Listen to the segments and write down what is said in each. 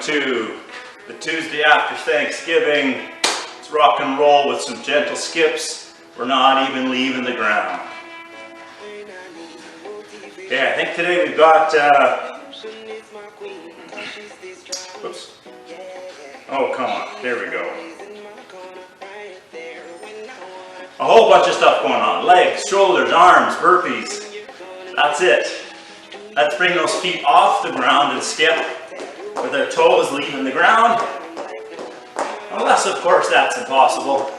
to the Tuesday after Thanksgiving. Let's rock and roll with some gentle skips. We're not even leaving the ground. Okay, I think today we've got, whoops. Oh, come on, there we go. A whole bunch of stuff going on. Legs, shoulders, arms, burpees. That's it. Let's bring those feet off the ground and skip with our toes leaving the ground. Unless, of course, that's impossible.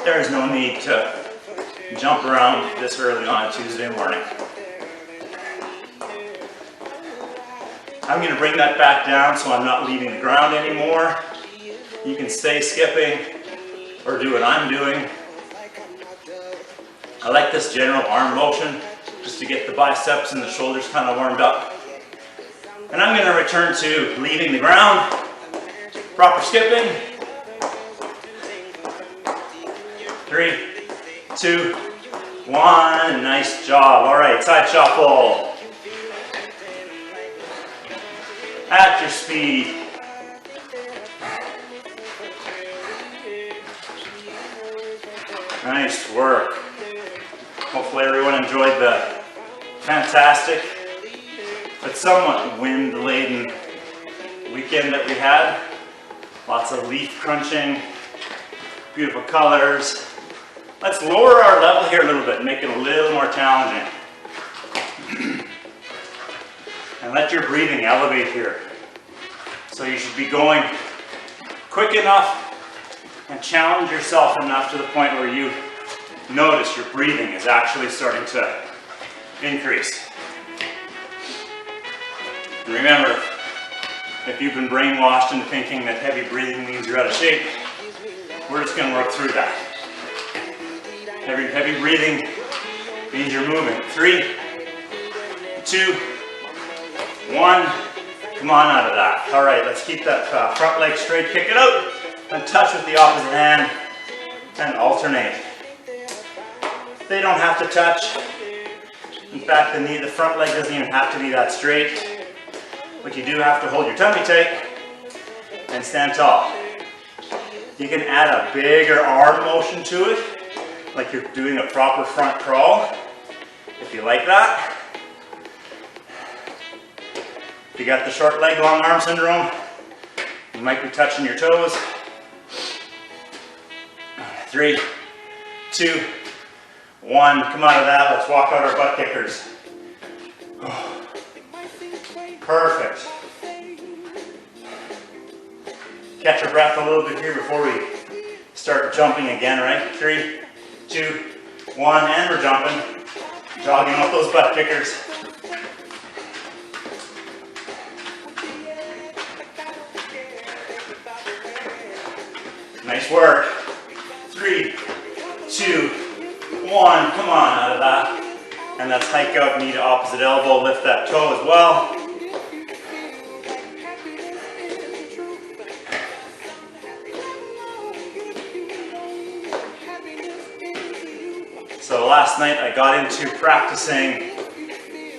There is no need to jump around this early on a Tuesday morning. I'm going to bring that back down so I'm not leaving the ground anymore. You can stay skipping or do what I'm doing. I like this general arm motion just to get the biceps and the shoulders kind of warmed up. And I'm going to return to leaving the ground, proper skipping. 3, 2, 1, nice job. All right, side shuffle. At your speed. Nice work. Hopefully everyone enjoyed the fantastic but somewhat wind-laden weekend that we had. Lots of leaf crunching, beautiful colors. Let's lower our level here a little bit and make it a little more challenging. And let your breathing elevate here. So you should be going quick enough and challenge yourself enough to the point where you notice your breathing is actually starting to increase. And remember, if you've been brainwashed into thinking that heavy breathing means you're out of shape, we're just going to work through that. Heavy breathing means you're moving. 3, 2, 1. Come on out of that. All right, let's keep that front leg straight. Kick it out and touch with the opposite hand and alternate. They don't have to touch. In fact, the front leg doesn't even have to be that straight. But you do have to hold your tummy tight and stand tall. You can add a bigger arm motion to it, like you're doing a proper front crawl, if you like that. If you got the short leg, long arm syndrome, you might be touching your toes. 3, 2, 1, come out of that. Let's walk out our butt kickers. Oh, perfect. Catch your breath a little bit here before we start jumping again, right? 3, 2, 1, and we're jumping. Jogging out those butt kickers. Nice work. 3, 2, 1, come on out of that. And let's hike out knee to opposite elbow, lift that toe as well. So last night I got into practicing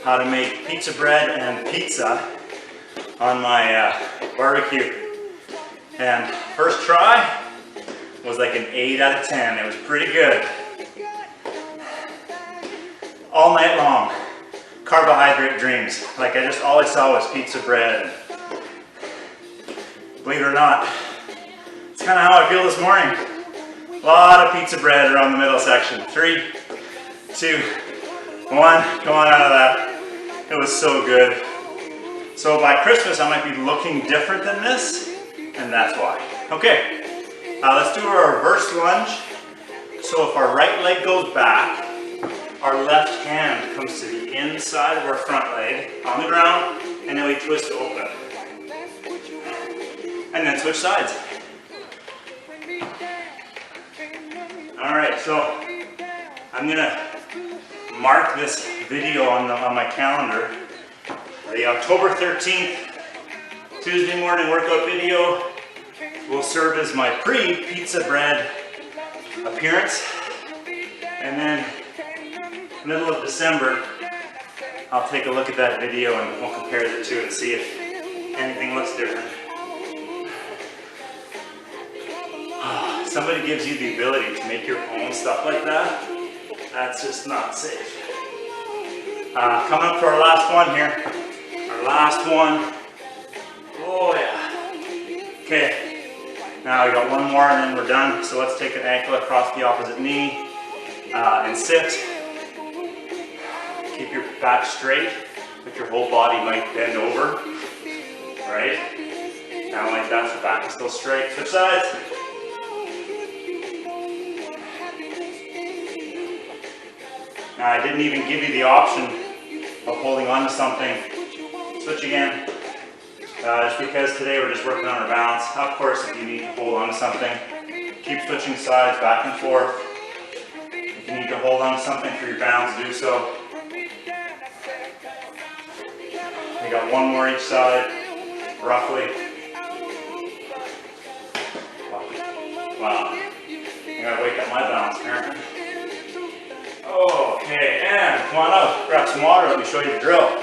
how to make pizza bread and pizza on my barbecue. And first try was like an 8 out of 10. It was pretty good. All night long, carbohydrate dreams. Like all I saw was pizza bread. Believe it or not, it's kind of how I feel this morning. A lot of pizza bread around the middle section. 3, 2, 1, come on out of that. It was so good. So by Christmas, I might be looking different than this, and that's why. Okay, let's do a reverse lunge. So if our right leg goes back, our left hand comes to the inside of our front leg on the ground, and then we twist open. And then switch sides. All right, so I'm gonna mark this video on my calendar. The October 13th Tuesday morning workout video will serve as my pre-pizza bread appearance. And then middle of December, I'll take a look at that video and we'll compare the two and see if anything looks different. somebody gives you the ability to make your own stuff like that, that's just not safe. Coming up to our last one here. Our last one. Oh yeah. Okay. Now we got one more and then we're done. So let's take an ankle across the opposite knee and sit. Keep your back straight, but your whole body might bend over. Right? Down like that, so back is still straight. Switch sides. Now I didn't even give you the option of holding on to something. Switch again. Just because today we're just working on our balance. Of course, if you need to hold on to something, keep switching sides back and forth. If you need to hold on to something for your balance, do so. We got one more each side, roughly. Wow. I gotta wake up my balance, apparently. Okay, and come on up, grab some water, let me show you the drill.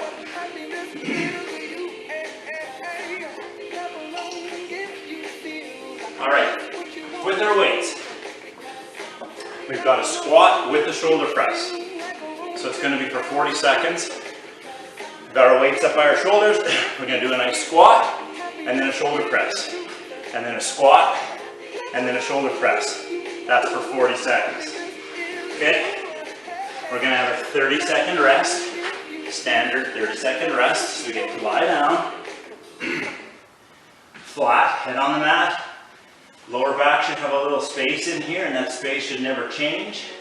Alright, with our weights, we've got a squat with a shoulder press. So it's going to be for 40 seconds. We've got our weights up by our shoulders. We're going to do a nice squat, and then a shoulder press. And then a squat, and then a shoulder press. That's for 40 seconds. Okay? We're going to have a 30-second rest. Standard 30-second rest. So we get to lie down. Flat, head on the mat. Lower back should have a little space in here, and that space should never change.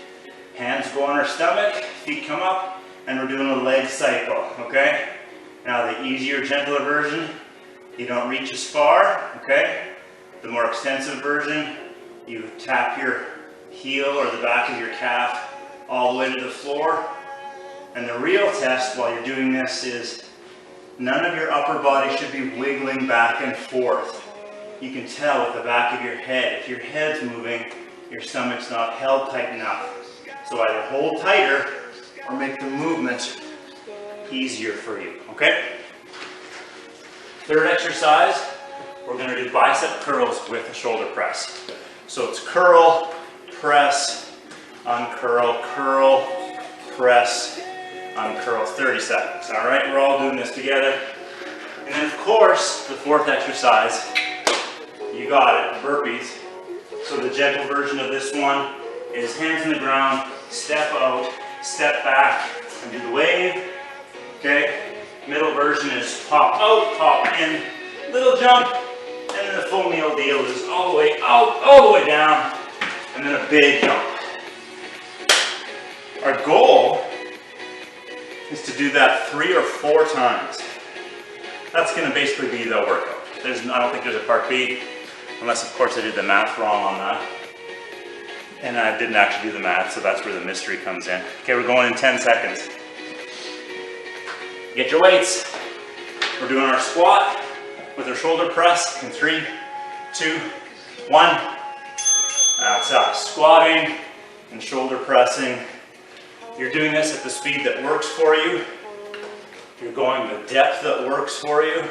Hands go on our stomach, feet come up, and we're doing a leg cycle, okay? Now the easier, gentler version, you don't reach as far, okay? The more extensive version, you tap your heel or the back of your calf all the way to the floor. And the real test while you're doing this is none of your upper body should be wiggling back and forth. You can tell with the back of your head. If your head's moving, your stomach's not held tight enough. So either hold tighter or make the movement easier for you, okay? Third exercise, we're gonna do bicep curls with a shoulder press. So it's curl, press, uncurl, curl, press, uncurl, 30 seconds, all right? We're all doing this together. And then of course, the fourth exercise, you got it, burpees. So the gentle version of this one is hands in the ground, step out, step back, and do the wave, okay? Middle version is pop out, pop in, little jump, and then the full meal deal is all the way out, all the way down, and then a big jump. Our goal is to do that 3 or 4 times. That's gonna basically be the workout. I don't think there's a part B, unless of course I did the math wrong on that. And I didn't actually do the math, so that's where the mystery comes in. Okay, we're going in 10 seconds. Get your weights. We're doing our squat with our shoulder press in 3, 2, 1. That's us, squatting and shoulder pressing. You're doing this at the speed that works for you. You're going the depth that works for you.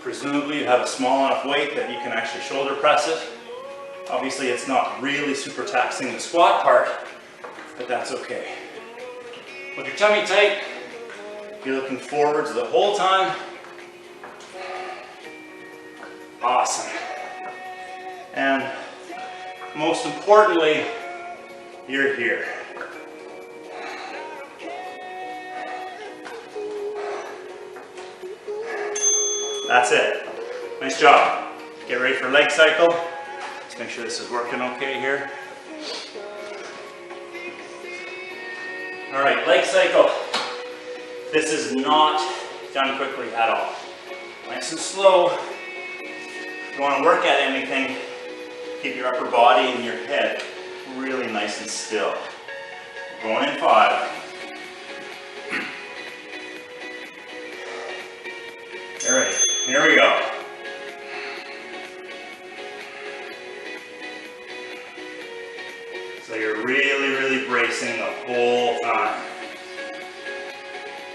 Presumably you have a small enough weight that you can actually shoulder press it. Obviously it's not really super taxing the squat part, but that's okay. Hold your tummy tight. You're looking forwards the whole time. Awesome. And most importantly, you're here. That's it. Nice job. Get ready for leg cycle. Let's make sure this is working okay here. All right, leg cycle. This is not done quickly at all. Nice and slow. If you want to work at anything, keep your upper body and your head really nice and still. Going in 5. All right, here we go. So you're really, really bracing the whole time.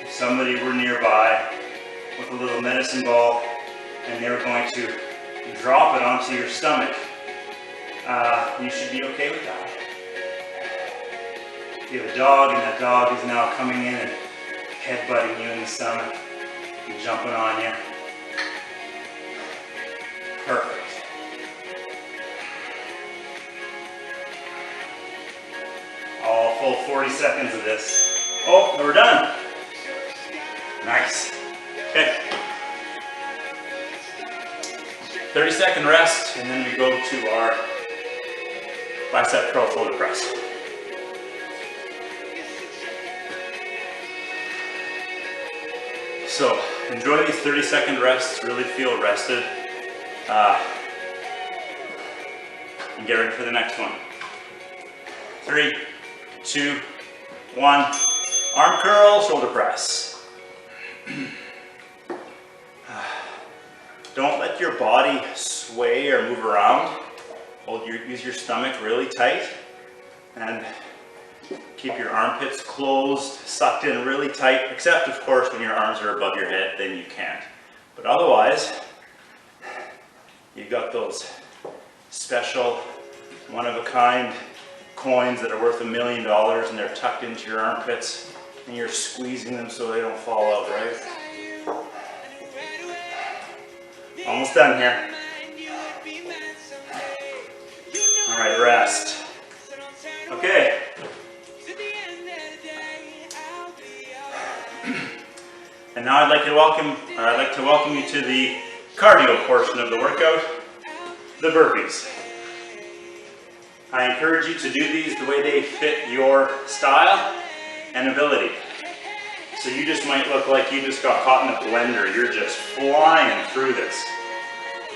If somebody were nearby with a little medicine ball and they were going to drop it onto your stomach, you should be okay with that. If you have a dog and that dog is now coming in and headbutting you in the stomach and jumping on you, perfect. All full 40 seconds of this. Oh, we're done. Nice. Okay. 30-second rest, and then we go to our bicep curl shoulder press. So, enjoy these 30-second rests, really feel rested, and get ready for the next one. 3, 2, 1, arm curl, shoulder press. Don't let your body sway or move around. Use your stomach really tight and keep your armpits closed, sucked in really tight, except of course when your arms are above your head, then you can't. But otherwise, you've got those special, one-of-a-kind coins that are worth $1 million and they're tucked into your armpits and you're squeezing them so they don't fall out, right? Almost done here. All right, rest. Okay. And now I'd like to welcome you to the cardio portion of the workout, the burpees. I encourage you to do these the way they fit your style and ability. So you just might look like you just got caught in a blender. You're just flying through this.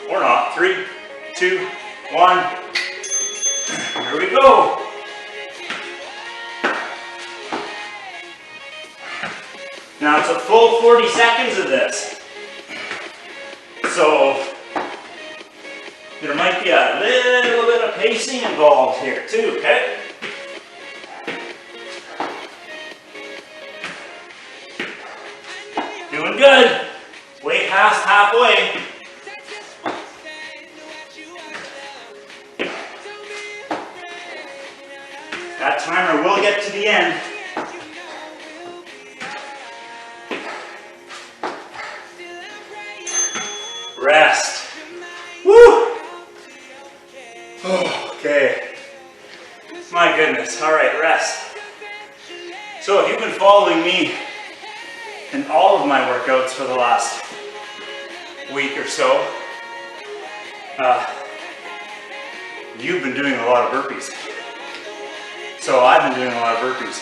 Or not. 3, 2, 1. Here we go. Now it's a full 40 seconds of this. So there might be a little bit of pacing involved here too, okay? Doing good. Way past halfway. That timer will get to the end. Rest. Woo! Oh, okay. My goodness. All right, rest. So if you've been following me in all of my workouts for the last week or so, you've been doing a lot of burpees. So I've been doing a lot of burpees.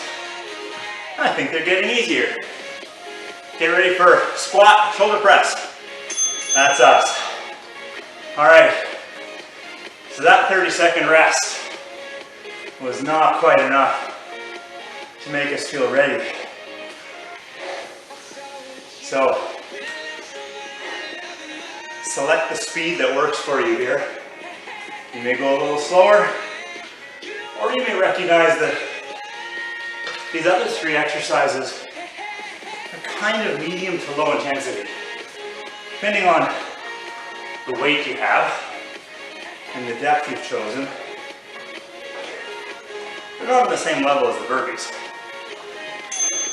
I think they're getting easier. Get ready for squat, shoulder press. That's us. All right. So that 30-second rest was not quite enough to make us feel ready. So select the speed that works for you here. You may go a little slower, or you may recognize that these other 3 exercises are kind of medium to low intensity, depending on the weight you have and the depth you've chosen. They're not on the same level as the burpees.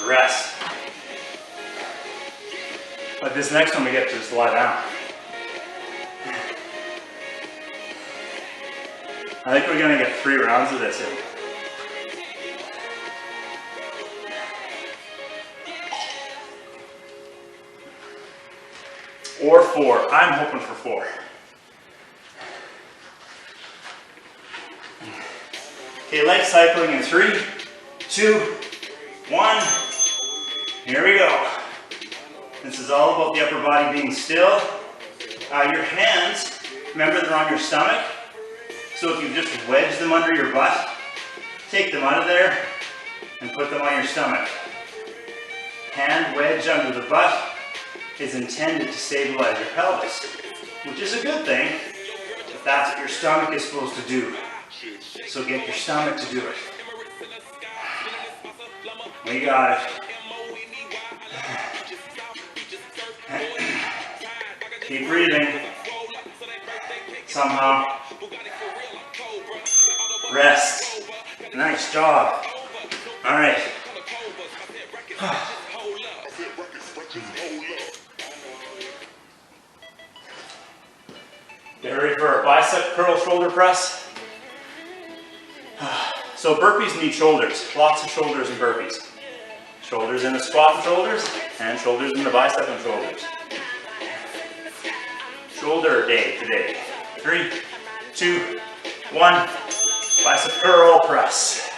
Rest. But this next one we get to just lie down. I think we're going to get 3 rounds of this in. Or 4. I'm hoping for 4. Okay, leg cycling in 3, 2, 1. Here we go. This is all about the upper body being still. Your hands, remember they're on your stomach. So if you just wedge them under your butt, take them out of there and put them on your stomach. Hand wedge under the butt is intended to stabilize your pelvis, which is a good thing if that's what your stomach is supposed to do. So get your stomach to do it. We got it. Keep breathing. Somehow. Rest. Nice job. All right. Get ready for a bicep curl shoulder press. So burpees need shoulders. Lots of shoulders in burpees. Shoulders in the squat and shoulders in the bicep and shoulders. Shoulder day today. 3, 2, 1. Bicep curl press.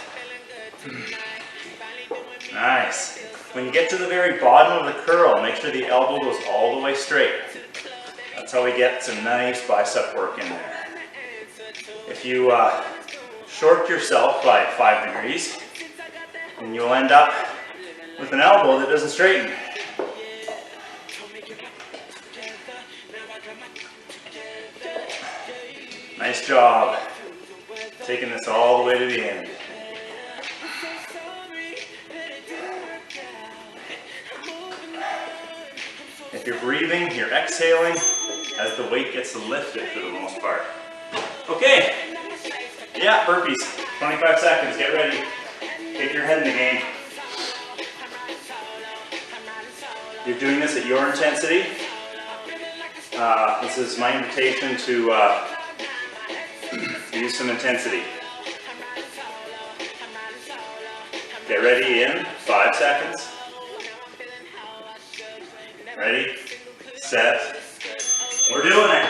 Nice. When you get to the very bottom of the curl, make sure the elbow goes all the way straight. That's how we get some nice bicep work in there. If you short yourself by 5 degrees, then you'll end up with an elbow that doesn't straighten. Nice job. Taking this all the way to the end. If you're breathing, you're exhaling as the weight gets lifted for the most part. Okay. Yeah, burpees. 25 seconds. Get ready. Get your head in the game. You're doing this at your intensity. This is my invitation to use some intensity. Get ready in 5 seconds. Ready, set, we're doing it.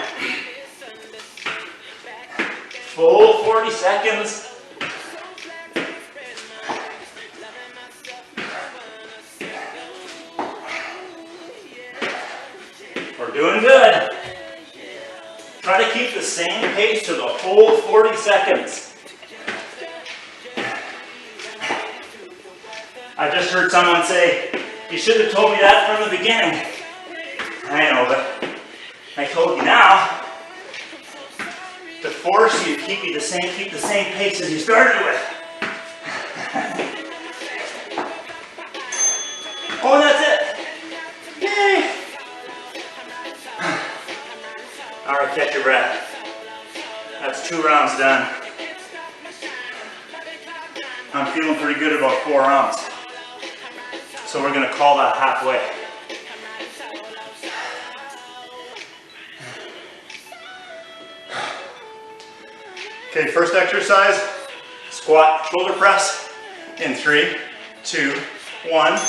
Full 40 seconds. We're doing good. Try to keep the same pace to the whole 40 seconds. I just heard someone say, "You should have told me that from the beginning." I know, but I told you now to force you to keep the same pace as you started with. Oh, and that's it. Yay! All right, catch your breath. That's 2 rounds done. I'm feeling pretty good about 4 rounds. So we're going to call that halfway. Okay, first exercise, squat shoulder press in 3, 2, 1.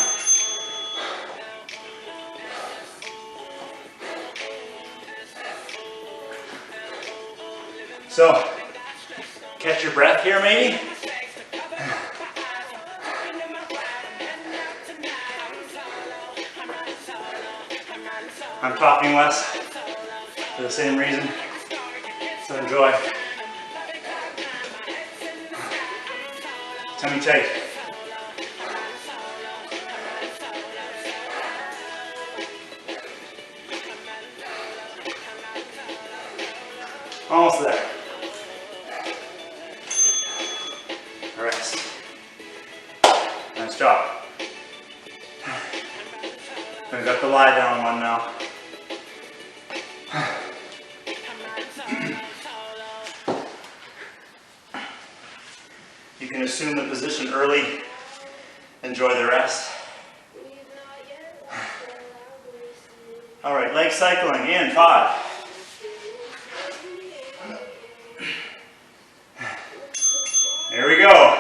So, catch your breath here maybe. I'm talking less for the same reason, so enjoy. Tummy tight. Almost there. Rest. Nice job. I got the lie down one now. You can assume the position early. Enjoy the rest. All right, leg cycling in 5. There we go.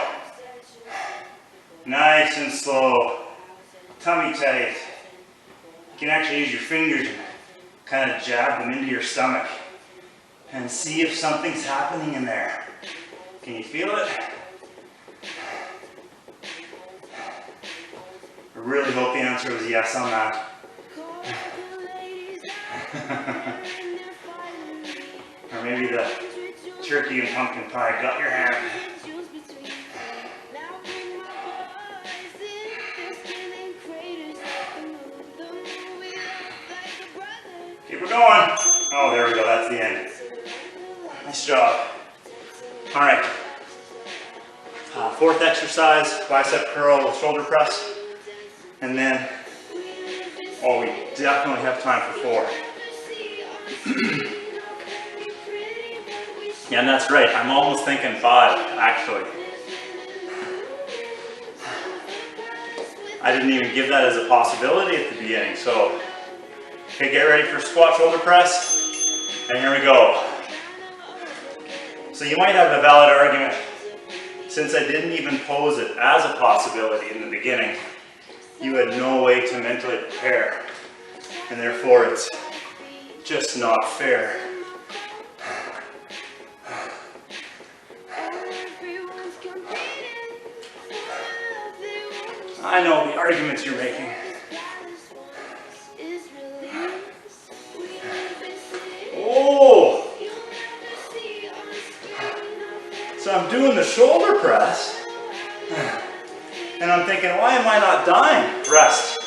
Nice and slow. Tummy tight. You can actually use your fingers and kind of jab them into your stomach and see if something's happening in there. Can you feel it? I really hope the answer was yes on that. Or maybe the turkey and pumpkin pie got your hand. Keep it going. Oh, there we go. That's the end. Nice job. All right. 4th exercise, bicep curl with shoulder press. And then, oh, we definitely have time for 4. Yeah, and that's right. I'm almost thinking 5, actually. I didn't even give that as a possibility at the beginning. So, okay, get ready for squat shoulder press. And here we go. So you might have a valid argument, since I didn't even pose it as a possibility in the beginning, you had no way to mentally prepare. And therefore it's just not fair. I know the arguments you're making. Oh! So I'm doing the shoulder press, and I'm thinking, why am I not dying? Rest.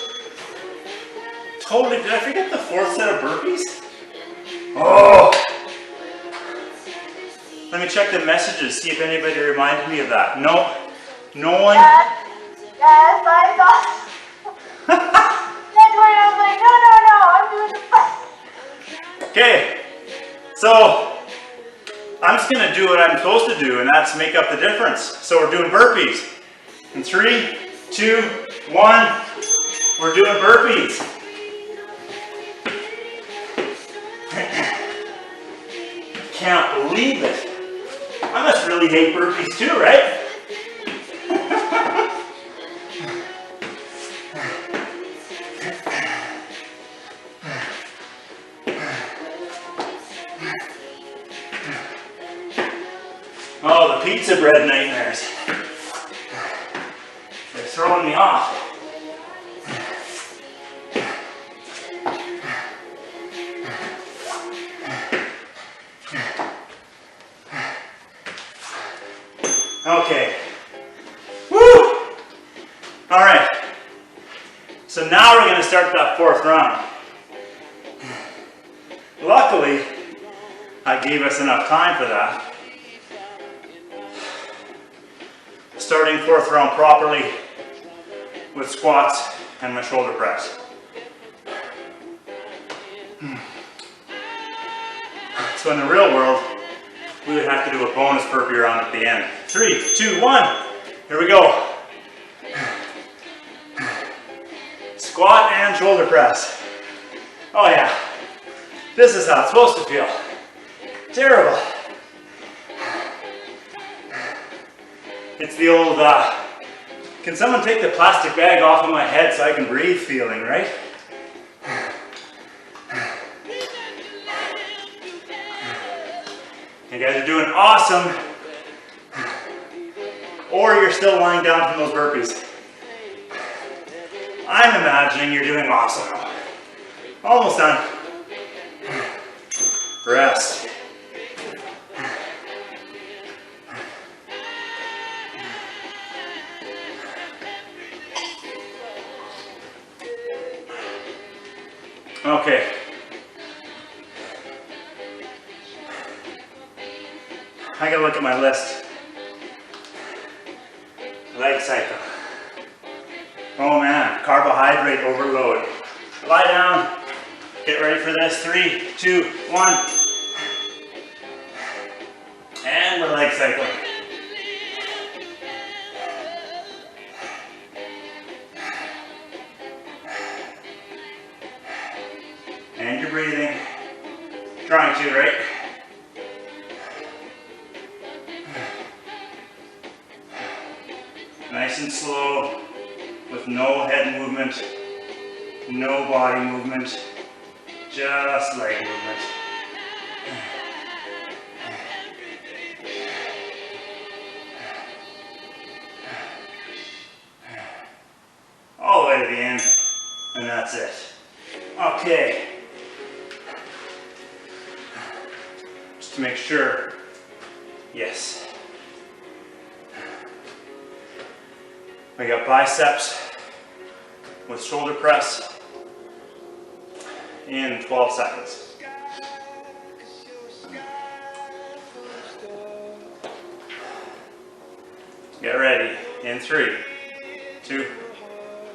Totally, did I forget the 4th set of burpees? Oh! Let me check the messages, see if anybody reminded me of that. No, no one. Yes, I thought. That's when I was like, no, I'm doing the press. Okay, so I'm just gonna do what I'm supposed to do, and that's make up the difference. So we're doing burpees. In 3, 2, 1, we're doing burpees. Can't believe it. I must really hate burpees too, right? Oh, the pizza bread nightmares. They're throwing me off. Okay. Woo! All right. So now we're going to start that 4th round. Luckily, I gave us enough time for that. Starting 4th round properly with squats and my shoulder press. So in the real world, we would have to do a bonus burpee round at the end. 3, 2, 1. Here we go. Squat and shoulder press. Oh yeah. This is how it's supposed to feel. Terrible. It's the old, can someone take the plastic bag off of my head so I can breathe feeling, right? You guys are doing awesome. Or you're still lying down from those burpees. I'm imagining you're doing awesome. Almost done. Rest. Okay. I gotta look at my list. Leg cycle. Oh man, carbohydrate overload. Lie down. Get ready for this. 3, 2, 1. And we're leg cycling. And you're breathing. Trying to, right? Nice and slow, with no head movement, no body movement, just leg movement. All the way to the end, and that's it. Okay. Just to make sure, yes. We got biceps with shoulder press in 12 seconds. Get ready in 3, 2,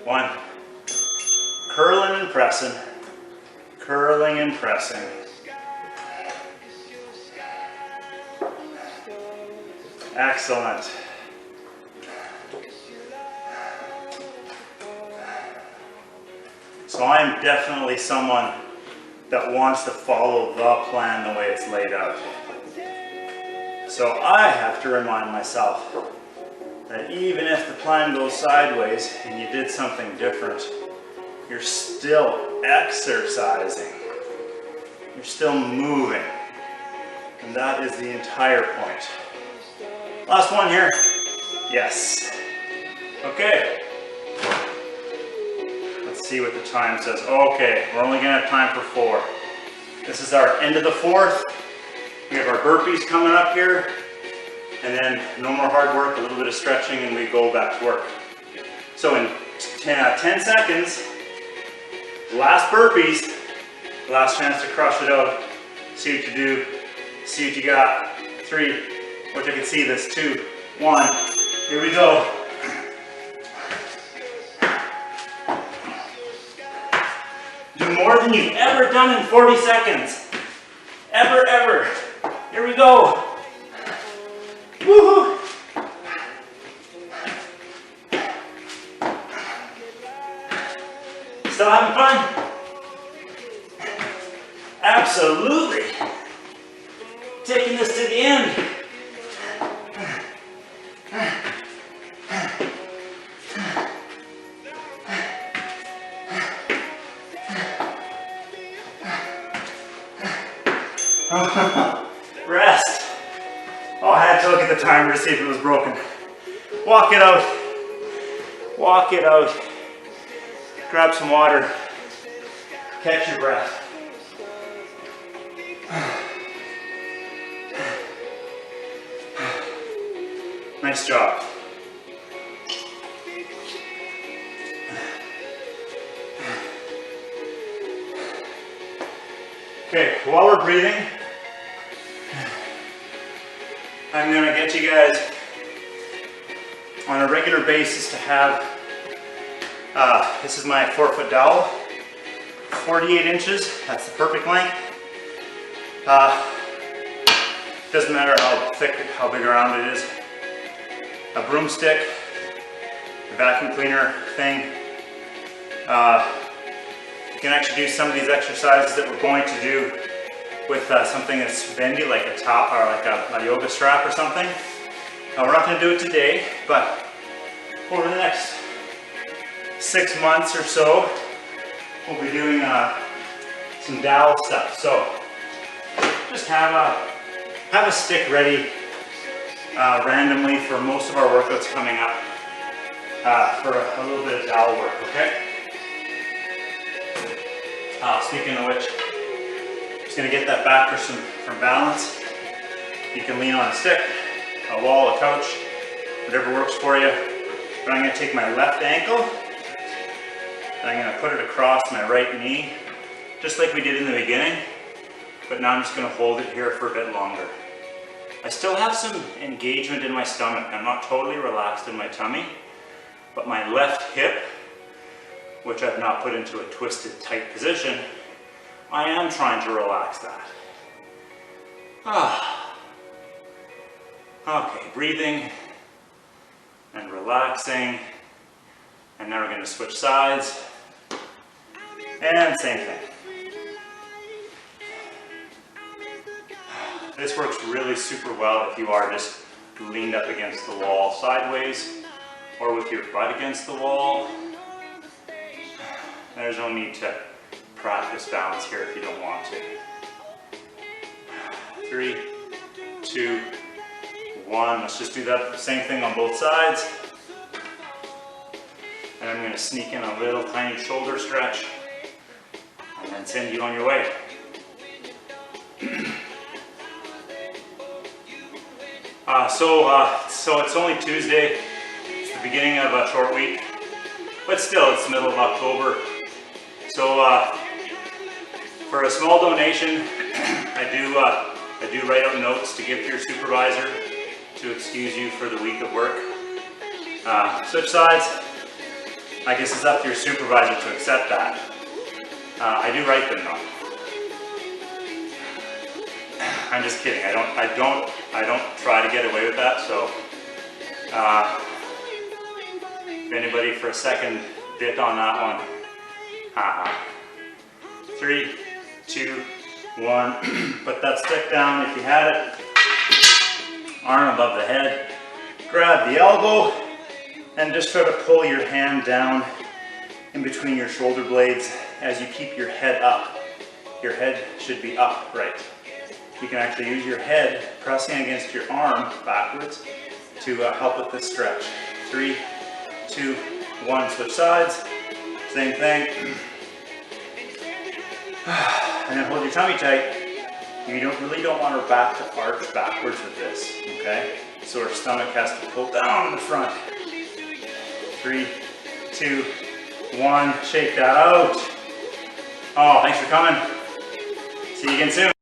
1. Curling and pressing, curling and pressing. Excellent. So I'm definitely someone that wants to follow the plan the way it's laid out. So I have to remind myself that even if the plan goes sideways and you did something different, you're still exercising. You're still moving. And that is the entire point. Last one here. Yes. Okay. Let's see what the time says. Okay, we're only gonna have time for 4. This is our end of the 4th. We have our burpees coming up here. And then no more hard work, a little bit of stretching, and we go back to work. So in 10 seconds, last burpees, last chance to crush it out. See what you do, see what you got. 3, wish I could see this, 2, 1, here we go. Do more than you've ever done in 40 seconds. Ever. Here we go. Woohoo! Still having fun? Absolutely. Taking this to the end. Rest. Oh, I had to look at the timer to see if it was broken. Walk it out. Walk it out. Grab some water. Catch your breath. Nice job. Okay, while we're breathing, I'm going to get you guys on a regular basis to have, this is my 4-foot dowel, 48 inches, that's the perfect length. Doesn't matter how thick, how big around it is. A broomstick, a vacuum cleaner thing. You can actually do some of these exercises that we're going to do with something that's bendy, like a top or like a yoga strap or something. We're not going to do it today, but over the next 6 months or so, we'll be doing some dowel stuff. So just have a stick ready randomly for most of our workouts coming up for a little bit of dowel work, okay? Speaking of which, just gonna get that back for balance. You can lean on a stick, a wall, a couch, whatever works for you. But I'm gonna take my left ankle and I'm gonna put it across my right knee, just like we did in the beginning, but now I'm just gonna hold it here for a bit longer. I still have some engagement in my stomach. I'm not totally relaxed in my tummy, but my left hip, which I've not put into a twisted tight position, I am trying to relax that. Okay, breathing and relaxing. And now we're going to switch sides. And same thing. This works really super well if you are just leaned up against the wall sideways or with your butt against the wall. There's no need to practice balance here if you don't want to. 3, 2, 1. Let's just do that same thing on both sides. And I'm going to sneak in a little tiny shoulder stretch and then send you on your way. So it's only Tuesday. It's the beginning of a short week, but still it's the middle of October. So for a small donation, I do write out notes to give to your supervisor to excuse you for the week of work. Switch sides. I guess it's up to your supervisor to accept that. I do write them though. I'm just kidding. I don't I don't try to get away with that, so if anybody for a second bit on that one, 3, 2, 1, put that stick down if you had it, arm above the head, grab the elbow, and just try to pull your hand down in between your shoulder blades as you keep your head up. Your head should be upright. You can actually use your head pressing against your arm backwards to help with this stretch. 3, 2, 1, switch sides, same thing. And then hold your tummy tight. You really don't want our back to arch backwards with this, okay? So our stomach has to pull down in the front. 3, 2, 1, shake that out. Oh, thanks for coming. See you again soon.